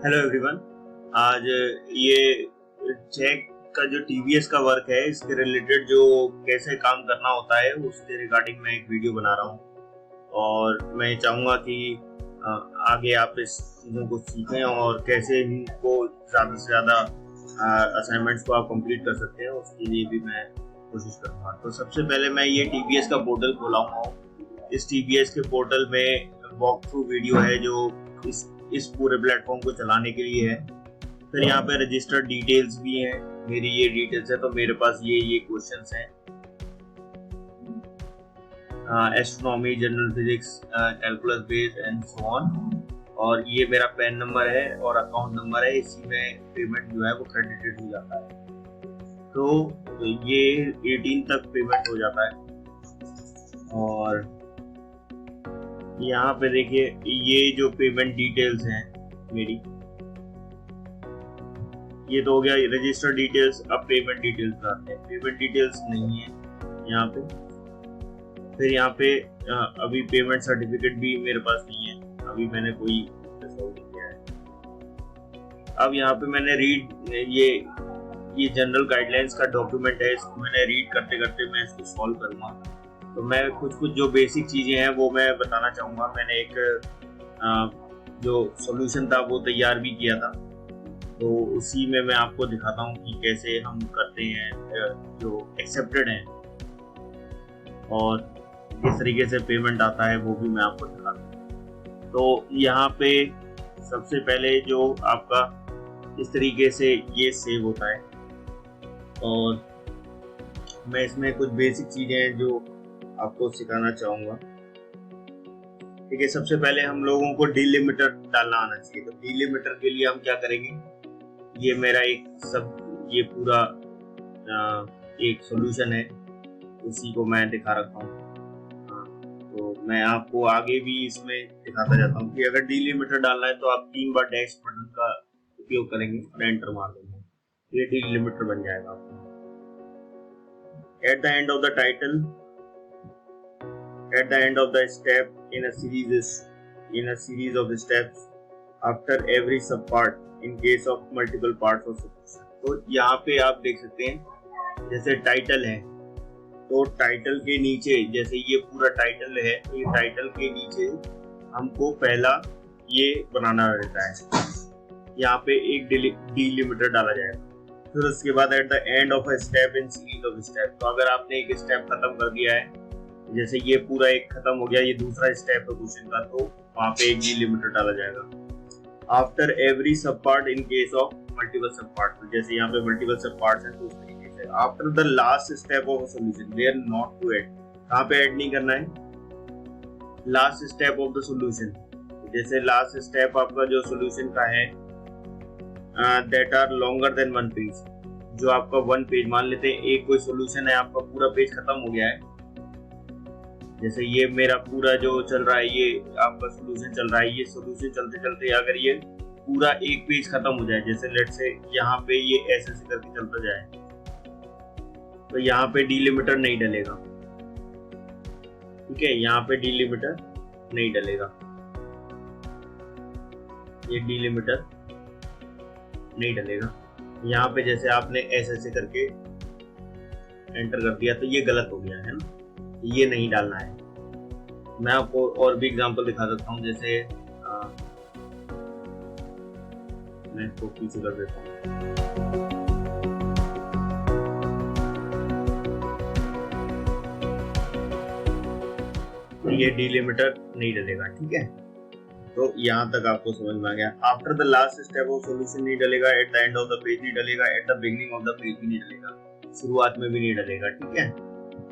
Hello everyone. आज ये check का जो टीवीएस का वर्क है इसके रिलेटेड जो कैसे काम करना होता है उसके रिगार्डिंग मैं एक वीडियो बना रहा हूँ और मैं चाहूँगा कि अ, आगे आप इस चीज़ों को सीखें और कैसे इनको ज़्यादा से ज़्यादा असाइनमेंट्स को आप कंप्लीट कर सकते हैं उसके लिए भी मैं कोशिश करूँगा। तो सबसे पहले मैं ये टीवीएस का पोर्टल खोला हूँ। इस टीवीएस के पोर्टल में वॉक थ्रू वीडियो है जो इस पूरे प्लेटफॉर्म को चलाने के लिए है। फिर यहाँ पे रजिस्टर्ड डिटेल्स भी हैं, मेरी ये डिटेल्स है तो मेरे पास ये क्वेश्चंस हैं, astronomy, general physics, calculus based and so on. और ये मेरा पैन नंबर है और अकाउंट नंबर है, इसी में पेमेंट जो है वो क्रेडिटेड हो जाता है। तो ये 18 तक पेमेंट हो जाता है। और यहाँ पे देखिए ये जो पेमेंट डिटेल्स हैं मेरी, ये तो हो गया रजिस्टर डिटेल्स। अब पेमेंट डिटेल्स आते हैं। पेमेंट डिटेल्स नहीं है यहाँ पे। फिर यहाँ पे अभी पेमेंट सर्टिफिकेट भी मेरे पास नहीं है, अभी मैंने कोई सॉल्व नहीं किया है। अब यहाँ पे मैंने रीड ये जनरल गाइडलाइंस का डॉक्यूमेंट है, इसको मैंने रीड करते करते मैं इसको सॉल्व करूँगा। तो मैं कुछ जो बेसिक चीज़ें हैं वो मैं बताना चाहूँगा। मैंने एक जो सॉल्यूशन था वो तैयार भी किया था, तो उसी में मैं आपको दिखाता हूँ कि कैसे हम करते हैं, जो एक्सेप्टेड है और किस तरीके से पेमेंट आता है वो भी मैं आपको दिखाता हूँ। तो यहाँ पे सबसे पहले जो आपका इस तरीके से ये सेव होता है और मैं इसमें कुछ बेसिक चीज़ें हैं जो आपको सिखाना चाहूँगा। ठीक है, सबसे पहले हम लोगों को डिलिमिटर डालना आना चाहिए। तो डिलिमिटर के लिए हम क्या करेंगे, ये मेरा ये पूरा एक सॉल्यूशन है, उसी को मैं दिखा रखा हूँ। तो मैं आपको आगे भी इसमें दिखाता जाता हूँ कि अगर डिलिमिटर डालना है तो आप 3 बार डैश बटन का उपयोग करेंगे और एंटर मार देंगे, ये डिलिमिटर बन जाएगा आपको। Eight the end of the title, at the end of the step in a series of steps after every subpart in case of multiple parts of solution। तो यहाँ पे आप देख सकते हैं जैसे टाइटल है, तो टाइटल के नीचे जैसे ये पूरा टाइटल है, तो ये टाइटल के नीचे हमको पहला ये बनाना रहता है। यहाँ पे एक डिलिमिटर डाला जाएगा। फिर उसके बाद eight the end of a step in series of step, तो अगर आपने एक स्टेप खत्म कर दिया है, जैसे ये पूरा एक खत्म हो गया, ये दूसरा स्टेप है क्वेश्चन का, तो वहाँ पे एक डिलिमिटर डाला जाएगा। आफ्टर एवरी सब part in case of multiple सब पार्ट, तो जैसे यहाँ पे मल्टीपल सब पार्ट्स हैं तो उस तरीके से। After the last step of a solution where not to add, कहाँ पे ऐड नहीं करना है, last step of the solution. जैसे लास्ट स्टेप आपका जो सॉल्यूशन का है that are longer than 1 page, जो आपका 1 पेज, मान लेते हैं एक कोई सॉल्यूशन है आपका पूरा पेज खत्म हो गया है, जैसे ये मेरा पूरा जो चल रहा है, ये आपका सॉल्यूशन चल रहा है, ये सॉल्यूशन चलते चलते अगर ये पूरा एक पेज खत्म हो जाए, जैसे लेट से यहाँ पे ये ऐसे करके चलता जाए, तो यहाँ पे डिलिमिटर नहीं डलेगा। ठीक है, यहाँ पे डिलिमिटर नहीं डलेगा, ये डिलिमिटर नहीं डलेगा। यहाँ पे जैसे आपने ऐसे करके एंटर कर दिया तो ये गलत हो गया है ना, ये नहीं डालना है। मैं आपको और भी एग्जांपल दिखा सकता हूँ, जैसे मैं इसको पीछे कर देता हूँ। ये डिलिमिटर नहीं डलेगा। ठीक है, तो यहाँ तक आपको समझ में आ गया। After the last step of solution नहीं डलेगा, at the end of the page नहीं डलेगा, at the beginning of the page भी नहीं डलेगा, शुरुआत में भी नहीं डलेगा। ठीक है,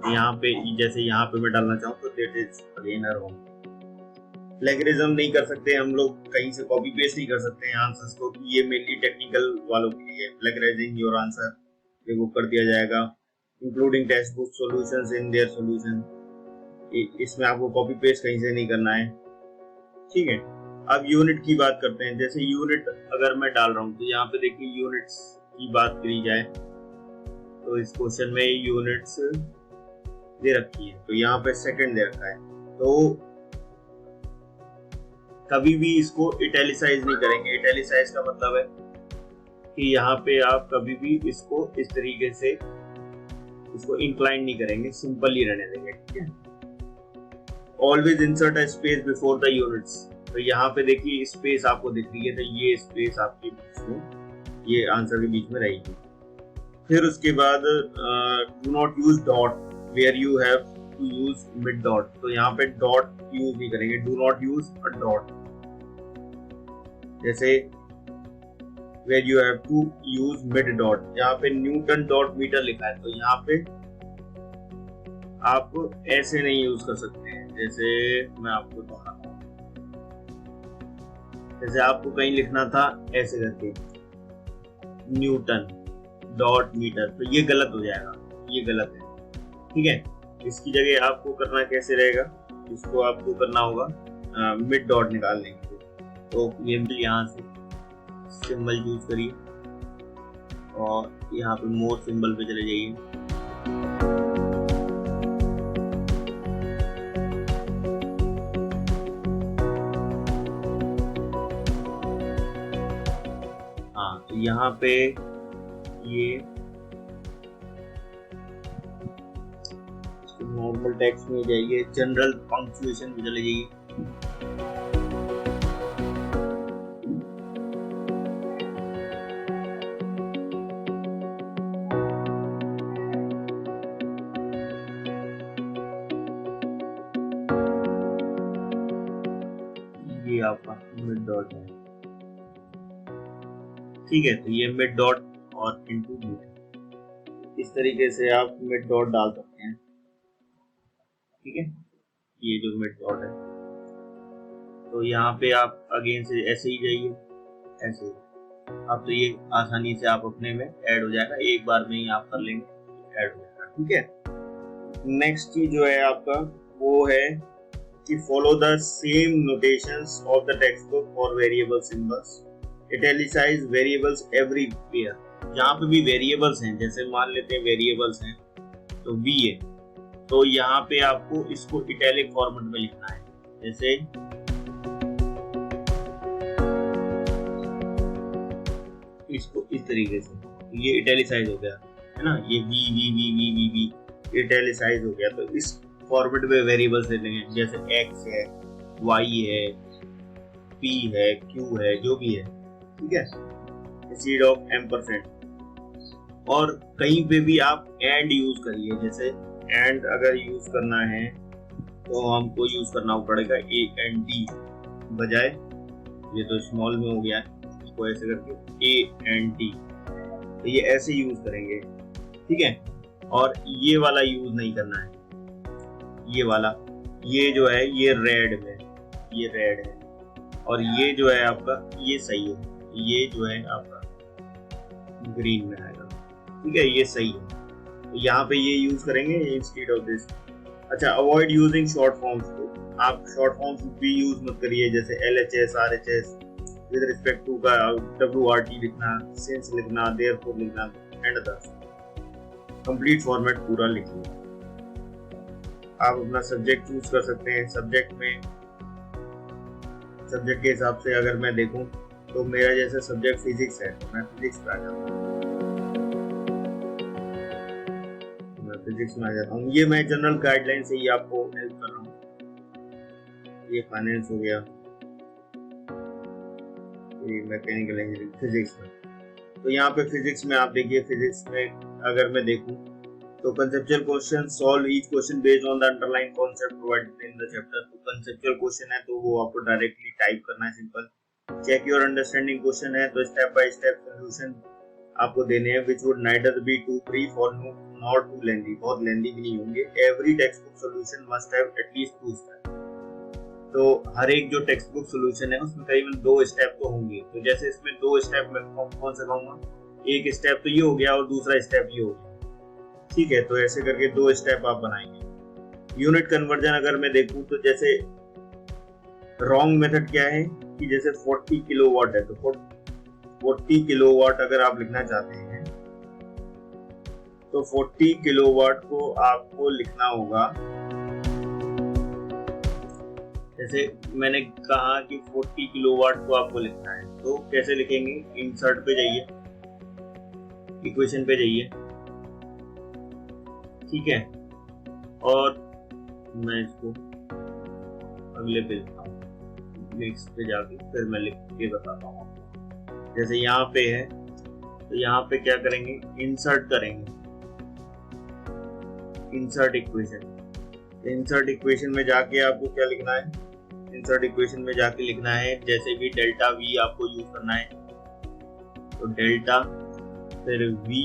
यहाँ पे जैसे यहाँ पे मैं डालना चाहूँ तो that is again wrong. Plagiarism नहीं कर सकते हम लोग, कहीं से कॉपी पेस्ट नहीं कर सकते हैं आंसर्स को, ये मेनली टेक्निकल वालों के लिए। प्लेगराइजिंग योर आंसर ये वो कर दिया जाएगा, including text book solutions in their solution, इसमें आपको कॉपी पेस्ट कहीं से नहीं करना है। ठीक है, अब यूनिट की बात करते हैं। जैसे यूनिट अगर मैं डाल रहा हूँ तो यहाँ पे देखिए यूनिट्स की बात करी जाए तो इस क्वेश्चन में यूनिट्स दे रखी है, तो यहाँ पे सेकंड दे रखा है। तो कभी भी इसको इटैलिसाइज नहीं करेंगे। इटैलिसाइज का मतलब है कि यहाँ पे आप कभी भी इसको इस तरीके से इसको इंक्लाइन नहीं करेंगे, सिंपल ही रहने देंगे, ठीक है। Always insert a space before the units, तो यहाँ पे देखिए स्पेस आपको दिख रही है, तो ये स्पेस आपके बीच में, ये आंसर के बीच में रहेगी। फिर उसके बाद do not use dot where you have to use mid dot, तो यहाँ पे डॉट यूज नहीं करेंगे, do not use a dot. जैसे where you have to use mid dot, यहाँ पे न्यूटन डॉट मीटर लिखा है, तो यहाँ पे आप ऐसे नहीं यूज कर सकते हैं। जैसे मैं आपको बताता हूँ, जैसे आपको कहीं लिखना था ऐसे करके न्यूटन डॉट मीटर, तो ये गलत हो जाएगा, ये गलत है, ठीक है। इसकी जगह आपको करना कैसे रहेगा, इसको आपको करना होगा मिड डॉट निकालने के लिए, तो ये यहाँ से सिंबल यूज करिए और यहाँ पे मोर सिंबल पे चले जाइए। हाँ, तो यहाँ पे ये नॉर्मल टेक्स्ट में जाइए, जनरल पंक्चुएशन में चले जाइए। ये आपका मिड डॉट है, ठीक है। तो ये मिड डॉट और इनटू मिड, इस तरीके से आप मिड डॉट डाल सकते हैं, ठीक है। ये जो मिड डॉट है, तो यहाँ पे आप अगेन से ऐसे ही जाइए, ऐसे ही अब तो ये आसानी से आप अपने में ऐड हो जाएगा, एक बार में ही आप कर लेंगे, ऐड हो जाएगा, ठीक है। नेक्स्ट चीज जो है आपका वो है कि follow the same notations of the textbook for variable symbols, italicize variables everywhere। यहाँ पे भी वेरिएबल्स हैं, जैसे मान लेते हैं वेरिएबल्स हैं तो v है, तो यहाँ पे आपको इसको इटैलिक फॉर्मेट में लिखना है, जैसे इसको इस तरीके से, ये इटैलिसाइज हो गया है ना, ये v v v v v v italicise हो गया। तो इस फॉर्मेट में वेरिएबल्स लेंगे, जैसे x है, y है, p है, q है, जो भी है, ठीक है, इंस्टेड ऑफ एम्परसेंड। और कहीं पे भी आप एंड यूज करिए, जैसे एंड अगर यूज करना है तो हमको यूज करना पड़ेगा ए एंड डी बजाय, ये तो स्मॉल में हो गया है, इसको ऐसे करके ए एंड डी, तो ये ऐसे यूज करेंगे, ठीक है। और ये वाला यूज नहीं करना है, ये वाला, ये जो है ये रेड में, ये रेड है, और ये जो है आपका ये सही है, ये जो है आपका ग्रीन में आएगा, ठीक है, ये सही है। तो यहाँ पे ये यूज करेंगे इंस्टेड ऑफ दिस। अच्छा, अवॉइड यूजिंग शॉर्ट फॉर्म्स, को आप शॉर्ट फॉर्म्स भी यूज मत करिए, जैसे LHS RHS with respect to का WRT लिखना, सिंस लिखना, देयरफॉर लिखना, एंड अदर्स। कंप्लीट फॉर्मेट पूरा लिखिए। आप अपना सब्जेक्ट चूज कर सकते हैं, सब्जेक्ट में, सब्जेक्ट के हिसाब से अगर मैं देखूं तो मेरा जैसे सब्जेक्ट फिजिक्स है, तो मैं फिजिक्स पे आ जाता हूँ, मैं फिजिक्स में आ जाता हूँ। ये मैं जनरल गाइडलाइन से ही आपको हेल्प कर रहा हूँ। ये फाइनेंस हो गया, ये मैकेनिकल इंजीनियरिंग फिजिक्स में। तो यहाँ पे फिजिक्स में आप देखिए, फिजिक्स में अगर मैं देखूं तो conceptual question, solve each question based on the underline concept provided in the chapter. तो कंसेप्चुअल क्वेश्चन है तो वो आपको डायरेक्टली टाइप करना है, simple. Check your understanding question है तो स्टेप बाय स्टेप सॉल्यूशन आपको देने हैं, which would neither be too brief और नॉट टू लेंथी, बहुत लेंथी भी नहीं होंगे। Every text book solution must have at least 2 step, तो हर एक जो टेक्स्ट बुक सॉल्यूशन है उसमें करीबन 2 स्टेप तो होंगे। तो जैसे इसमें 2 स्टेप में कौन सा कहूँगा, एक स्टेप तो ये हो गया और दूसरा स्टेप ये हो गया, ठीक है। तो ऐसे करके 2 स्टेप आप बनाएंगे। यूनिट कन्वर्जन अगर मैं देखूं तो जैसे रॉन्ग मेथड क्या है कि जैसे 40 किलोवाट है तो 40 किलोवाट अगर आप लिखना चाहते हैं तो 40 किलोवाट को आपको लिखना होगा, जैसे मैंने कहा कि 40 किलोवाट को आपको लिखना है, तो कैसे लिखेंगे? इंसर्ट पे जाइए, इक्वेशन पे जाइए, ठीक है, और मैं इसको अगले पे लिखता हूँ, नेक्स्ट पे जाके फिर मैं लिख के बताता हूँ आपको। जैसे यहाँ पे है तो यहाँ पे क्या करेंगे? इंसर्ट करेंगे, इंसर्ट इक्वेशन। इंसर्ट इक्वेशन में जाके आपको क्या लिखना है? इंसर्ट इक्वेशन में जाके लिखना है जैसे भी डेल्टा वी आपको यूज करना है, तो डेल्टा फिर वी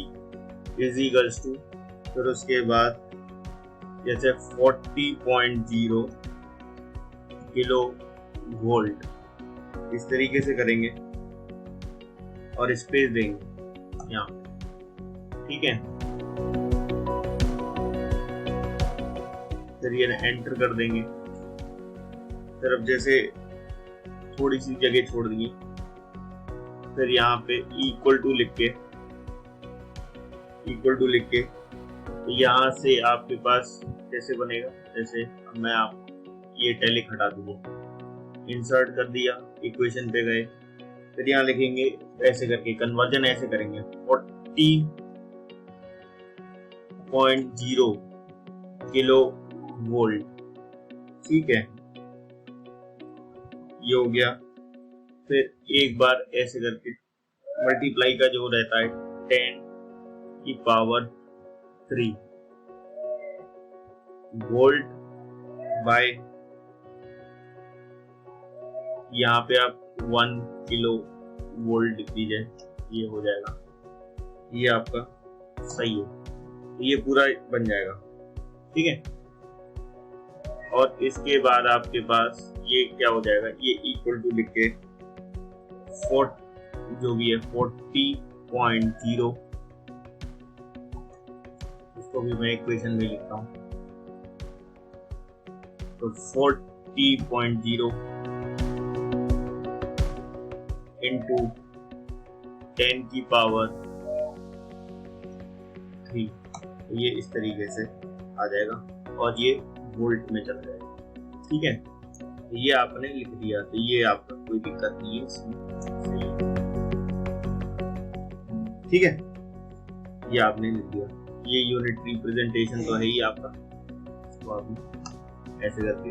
इज इक्वल्स टू, फिर उसके बाद जैसे 40.0 किलो वोल्ट, इस तरीके से करेंगे और स्पेस देंगे यहाँ, ठीक है। फिर ये एंटर कर देंगे, फिर अब जैसे थोड़ी सी जगह छोड़ देंगे, फिर यहाँ पे इक्वल टू लिख के, तो यहाँ से आपके पास कैसे बनेगा? जैसे मैं आप ये टैलिक हटा दूंगा, इंसर्ट कर दिया, इक्वेशन पे गए, फिर यहाँ लिखेंगे ऐसे करके, कन्वर्जन ऐसे करेंगे 40.0 किलो वोल्ट, ठीक है, ये हो गया। फिर एक बार ऐसे करके मल्टीप्लाई का जो रहता है 10 की पावर 3 वोल्ट बाय, यहाँ पे आप 1 किलो वोल्ट लिख दीजिए, ये हो जाएगा, ये आपका सही है, ये पूरा बन जाएगा, ठीक है। और इसके बाद आपके पास ये क्या हो जाएगा? ये इक्वल टू लिख के जो भी है 40.0, इसको भी मैं इक्वेशन में लिखता हूँ, तो 40.0 इंटू 10 की पावर 3, तो ये इस तरीके से आ जाएगा और ये वोल्ट में चल जाएगा, ठीक है। तो ये आपने लिख दिया, तो ये आपका कोई दिक्कत नहीं है इसमें, ठीक है, ये आपने लिख दिया। ये यूनिट रिप्रेजेंटेशन तो है ही आपका, तो आप ऐसे करके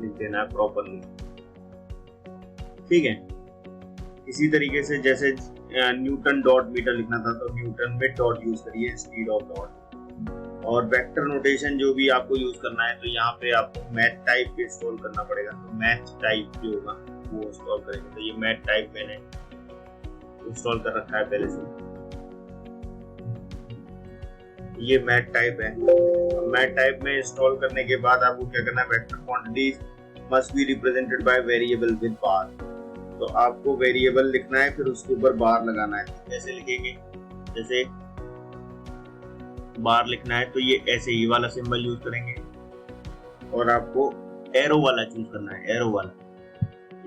लिख देना है प्रॉपरली, ठीक है। इसी तरीके से जैसे न्यूटन डॉट मीटर लिखना था, तो न्यूटन में डॉट यूज करिए इंस्टीड ऑफ डॉट। और वेक्टर नोटेशन जो भी आपको यूज करना है, तो यहाँ पे आपको मैथ टाइप इंस्टॉल करना पड़ेगा, तो मैथ टाइप जो होगा वो इंस्टॉल करेंगे। तो ये मैथ टाइप मैंने इंस्टॉल कर रखा है पहले से, ये मैथ टाइप है। मैथ टाइप में इंस्टॉल करने के बाद आपको क्या करना है? Vector quantities must be represented by variable with bar, तो आपको वेरिएबल लिखना है, फिर उसके ऊपर बार लगाना है। कैसे लिखेंगे? जैसे बार लिखना है तो ये ऐसे ही वाला सिंबल यूज करेंगे, और आपको एरो वाला चूज करना है, एरो वाला,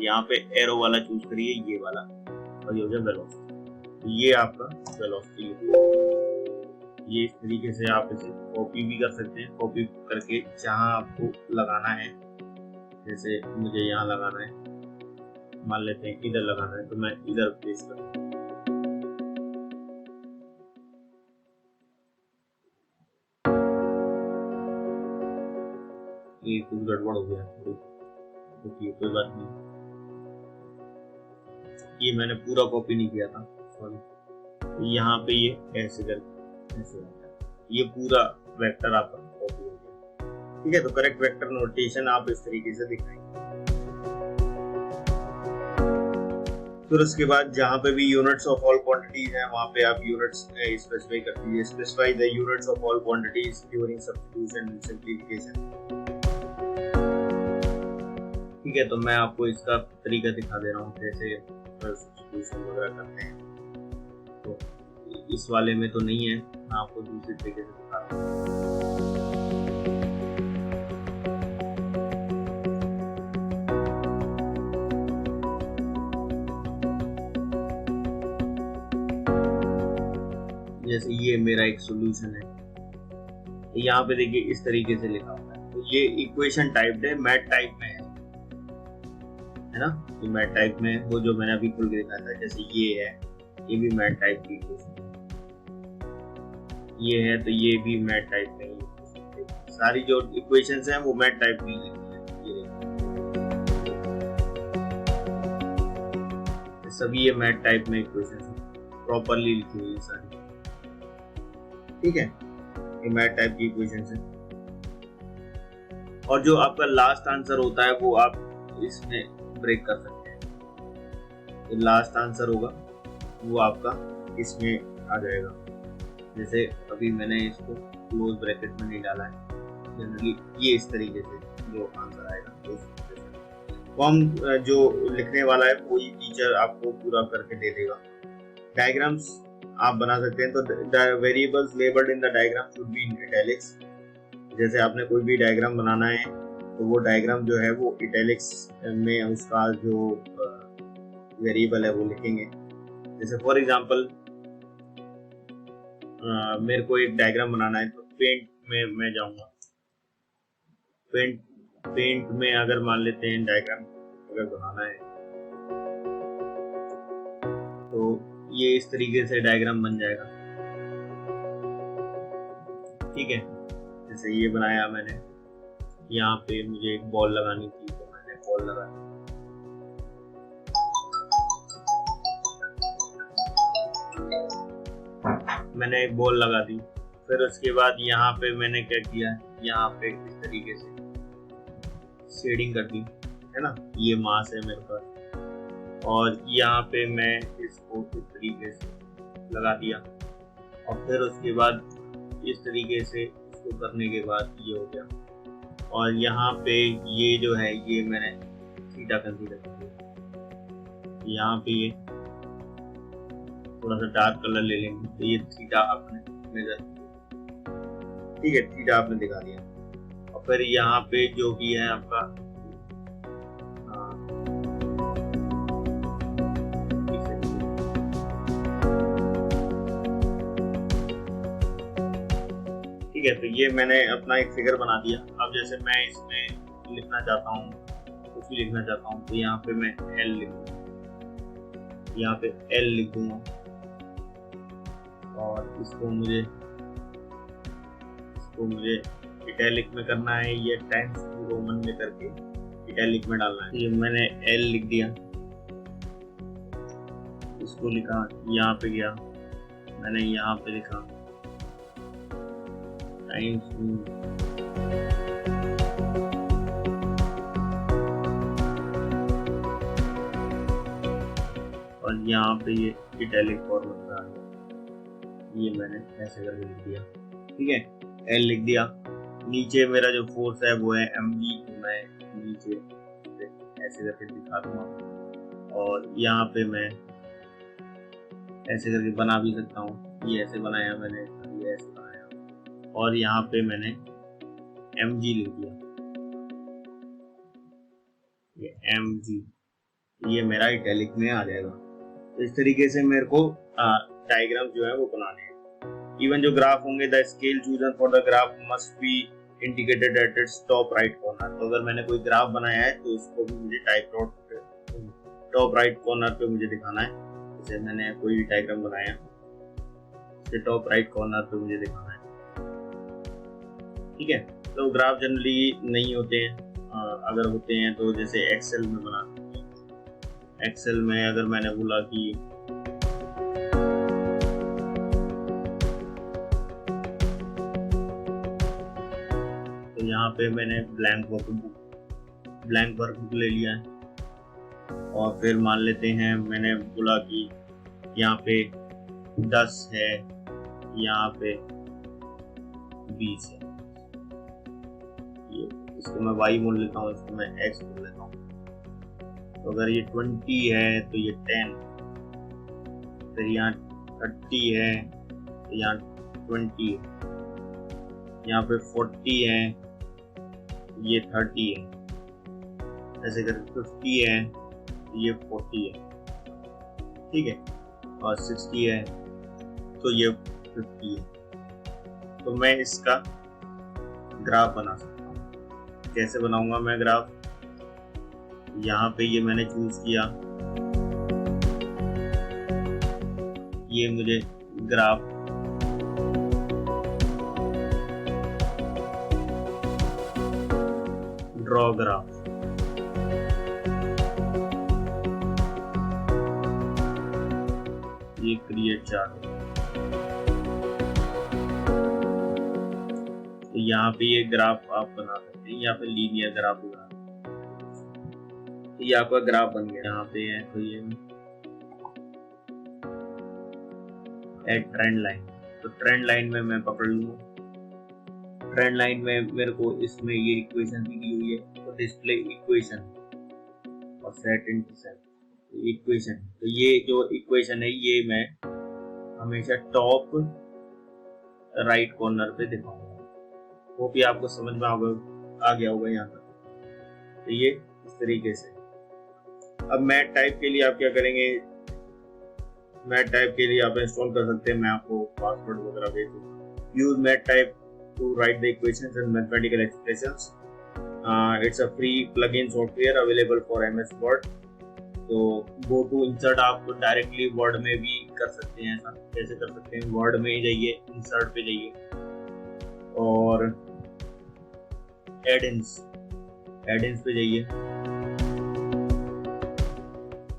यहाँ पे एरो वाला चूज करिए, ये वाला, और ये हो जाए वेलोसिटी, तो ये आपका वेलोसिटी। ये इस तरीके से आप इसे कॉपी भी कर सकते हैं, कॉपी करके जहां आपको लगाना है, जैसे मुझे यहाँ लगाना है, मान लेते हैं इधर लगाना है, तो मैं इधर प्लेस करूँ, ये कुछ गड़बड़ हो गया, तो कोई बात नहीं, ये मैंने पूरा कॉपी नहीं किया था, सॉरी। यहाँ पे ये ऐसे करके ऐसे, ये पूरा वेक्टर आपका कॉपी हो गया, ठीक है। तो करेक्ट वेक्टर नोटेशन आप इस तरीके से दिखाएंगे। फिर उसके बाद जहाँ पे भी यूनिट्स ऑफ ऑल क्वांटिटीज हैं, वहाँ पे आप यूनिट्स स्पेसिफाई कर दीजिए, specify the units of all quantities during substitution and simplification, ठीक है। तो मैं आपको इसका तरीका दिखा दे रहा हूँ कैसे सब्स्टिट्यूशन वगैरह करते हैं, तो इस वाले में तो नहीं है, मैं आपको दूसरे तरीके से दिखा रहा हूँ। जैसे ये मेरा एक सॉल्यूशन है, यहाँ पे देखिए इस तरीके से लिखा हुआ है, तो ये इक्वेशन टाइप है, मैथ टाइप में है, है ना। ये मैथ टाइप में वो जो मैंने अभी खुल के दिखाया था, जैसे ये है, ये भी मैथ टाइप की इक्वेशन, ये है तो ये भी मैथ टाइप में ही, सारी जो इक्वेशंस हैं वो मैथ टाइप में लिखी है। ये सभी ये मैथ टाइप में इक्वेशंस प्रॉपरली लिखी हुई है सारी, ठीक है। ये मैथ टाइप की इक्वेशंस है। और जो आपका लास्ट आंसर होता है वो आप इसमें ब्रेक कर सकते हैं। जो लास्ट आंसर होगा वो आपका इसमें आ जाएगा। जैसे अभी मैंने इसको क्लोज ब्रैकेट में नहीं डाला है, जनरली ये इस तरीके से जो आंसर आएगा वो हम जो लिखने वाला है वो ही टीचर आपको पूरा करके दे देगा। डायग्राम्स आप बना सकते हैं, तो the variables labelled in the diagram should be in italics. जैसे आपने कोई भी डायग्राम बनाना है तो वो डायग्राम जो है वो इटैलिक्स में उसका जो वेरिएबल है वो लिखेंगे। जैसे फॉर एग्जांपल मेरे को एक डायग्राम बनाना है, तो पेंट में मैं जाऊंगा। पेंट में अगर मान लेते हैं डायग्राम अगर बनाना है तो ये इस तरीके से डायग्राम बन जाएगा, ठीक है। जैसे ये बनाया मैंने, यहाँ पे मुझे एक बॉल लगानी थी तो मैंने बॉल लगा दी। मैंने एक बॉल लगा दी, फिर उसके बाद यहाँ पे मैंने क्या किया, यहाँ पे इस तरीके से शेडिंग कर दी, है ना। ये मास है मेरे पास और यहाँ पे मैं इसको इस तरीके से लगा दिया और फिर उसके बाद इस तरीके से इसको करने के बाद ये हो गया। और यहाँ पे ये जो है ये मैंने थीटा कंसीडर कर दिया। यहाँ पे ये थोड़ा सा डार्क कलर ले लेंगे तो ये थीटा आपने मेजर, ठीक है, थीटा आपने दिखा दिया। और फिर यहाँ पे जो भी है आपका ठीक है, तो ये मैंने अपना एक फिगर बना दिया। अब जैसे मैं इसमें लिखना चाहता हूँ, कुछ भी लिखना चाहता हूँ, तो यहाँ पे मैं एल लिख दूँगा, यहाँ पे एल लिख दूंगा और इसको मुझे इटैलिक में करना है, ये टाइम्स रोमन में करके इटैलिक में डालना है। ये मैंने एल लिख दिया, इसको लिखा, यहाँ पे गया, मैंने यहाँ पे लिखा टाइम्स, और यहाँ पे ये इटैलिक फॉर्मेट का ये मैंने ऐसे करके लिख दिया, ठीक है। एल लिख दिया, नीचे मेरा जो फोर्स है वो है mg, तो मैं नीचे ऐसे करके दिखा दूंगा। और यहाँ पे मैं ऐसे करके बना भी सकता हूँ, ये ऐसे बनाया मैंने, ये ऐसे बनाया और यहाँ पे मैंने mg लिख दिया, ये mg, ये मेरा इटैलिक में आ जाएगा। तो इस तरीके से मेरे को डायग्राम जो है वो बनाने हैं। इवन जो ग्राफ होंगे, the scale chosen for the graph must be indicated at its top right corner. तो अगर मैंने कोई ग्राफ बनाया है तो उसको भी मुझे टॉप राइट कॉर्नर पे मुझे दिखाना है। जैसे मैंने कोई भी डायग्राम बनाया, उसके टॉप राइट कॉर्नर पे मुझे दिखाना है, ठीक है। तो ग्राफ जनरली नहीं होते हैं, अगर होते हैं तो जैसे एक्सेल में बना सकते हैं। एक्सेल में अगर मैंने बोला कि यहाँ पे मैंने ब्लैंक वर्कबुक ले लिया है और फिर मान लेते हैं मैंने बोला कि यहाँ पे 10 है, यहाँ पे 20 है, ये इसको मैं y मोड़ लेता हूँ, इसको मैं x मोड़ लेता हूँ। तो अगर ये 20 है तो ये 10, फिर यहाँ 30 है तो यहाँ 20 है, यहाँ पे 40 है, ये 30 है, ऐसे करके 50 है, ये 40 है, ठीक है, और 60 है तो ये 50 है। तो मैं इसका ग्राफ बना सकता हूँ। कैसे बनाऊंगा मैं ग्राफ? यहाँ पे ये मैंने चूज किया, ये मुझे ग्राफ ड्रॉ ग्राफ, ये क्रिएट चार्ट। तो यहाँ पे ये ग्राफ आप बना सकते हैं, यहाँ पे लीनियर ग्राफ बना सकते हैं। तो ये आपका ग्राफ बन गया। यहाँ पे है तो ये एड ट्रेंड लाइन, तो ट्रेंड लाइन में मैं पकड़ लूंगा। ट्रेंड लाइन में मेरे को इसमें ये इक्वेशन भी दी हुई है, तो डिस्प्ले इक्वेशन और सेट इंटरसेप्ट इक्वेशन। तो ये जो इक्वेशन है ये मैं हमेशा टॉप राइट कॉर्नर पे दिखाऊंगा, वो भी आपको समझ में आ गया होगा यहाँ तक। तो ये इस तरीके से। अब मैथ टाइप के लिए आप क्या करेंगे, मैथ टाइप के लिए आप इंस्टॉल कर सकते हैं, मैं आपको पासवर्ड वगैरह भेज दूंगा। Use math type two right the equations and mathematical expressions. It's a free plugin software available for MS word. तो गो टू इंसर्ट, आप डायरेक्टली वर्ड में भी कर सकते हैं। ऐसा कैसे कर सकते हैं, वर्ड में जाइए, इंसर्ट पे जाइए और एड-इन्स पे जाइए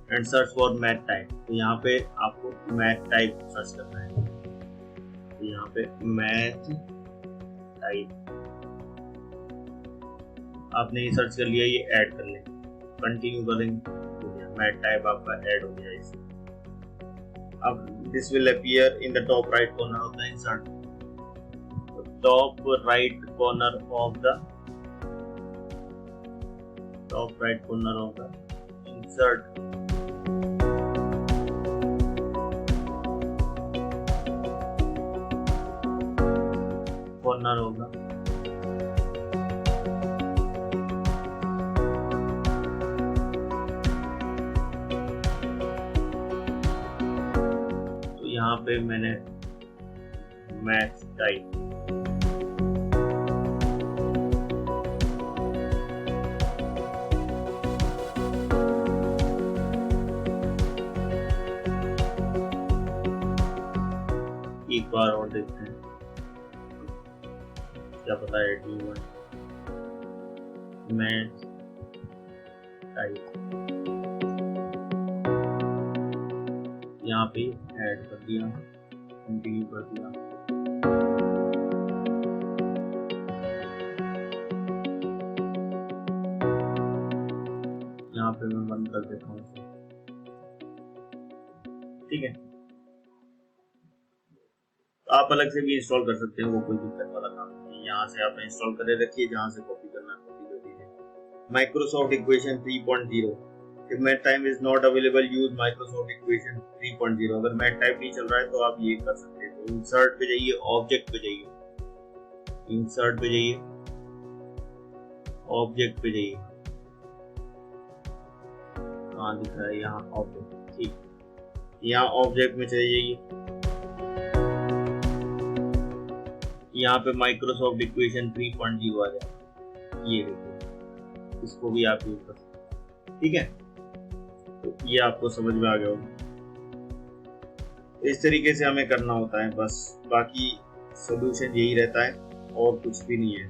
and search for math type. तो यहाँ पे आपको मैथ टाइप सर्च करना है। तो यहाँ पे मैथ टाइप आपने ये सर्च कर लिया, ये ऐड कर लें, कंटिन्यू करेंगे, मैथ टाइप आपका ऐड हो गया इसमें। अब this will appear in the top right corner of the insert, top right corner of the insert. Corner होगा, तो यहाँ पे मैंने मैथ टाइप एक बार और देखते हैं, क्या पता है मैथ टाइप यहाँ पे ऐड कर दिया, कंटिन्यू कर दिया। यहाँ पे मैं बंद कर देता हूँ, ठीक है। आप अलग से भी इंस्टॉल कर सकते हैं, वो कोई दिक्कत वाला काम नहीं है। यहाँ से आप इंस्टॉल करे रखिए, जहाँ से कॉपी करना है कॉपी कर दीजिए। Microsoft equation 3.0। If math type is not available, use Microsoft equation 3.0। अगर मैथ टाइप नहीं चल रहा है तो आप ये कर सकते हैं। तो इंसर्ट पे जाइए, ऑब्जेक्ट पे जाइए, इंसर्ट पे जाइए, ऑब्जेक्ट पे जाइए, कहाँ दिख रहा है यहाँ ऑब्जेक्ट, ठीक। यहाँ ऑब्जेक्ट में चले जाइए, यहाँ पे माइक्रोसॉफ्ट इक्वेशन 3.0 आ जाए, ये देखिए, इसको भी आप यूज कर सकते हैं, ठीक है। तो ये आपको समझ में आ गया होगा। इस तरीके से हमें करना होता है बस, बाकी सॉल्यूशन यही रहता है और कुछ भी नहीं है।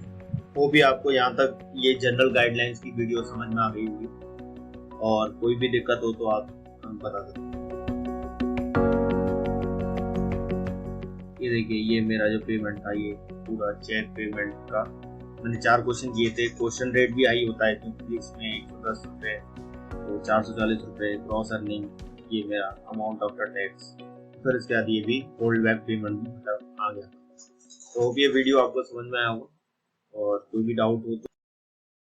वो भी आपको यहाँ तक ये जनरल गाइडलाइंस की वीडियो समझ में आ गई होगी, और कोई भी दिक्कत हो तो आप बता सकते हैं। ये देखिए, ये मेरा जो पेमेंट था, ये पूरा चेक पेमेंट का मैंने 4 क्वेश्चन किए थे। क्वेश्चन रेट भी हाई होता है क्योंकि इसमें 110 रुपये, तो 440 रुपये ग्रॉस अर्निंग, ये मेरा अमाउंट आफ्टर टैक्स। फिर इसके बाद ये भी होल्ड बैक पेमेंट भी मतलब आ गया। तो ये वीडियो आपको समझ में आया होगा, और कोई भी डाउट हो तो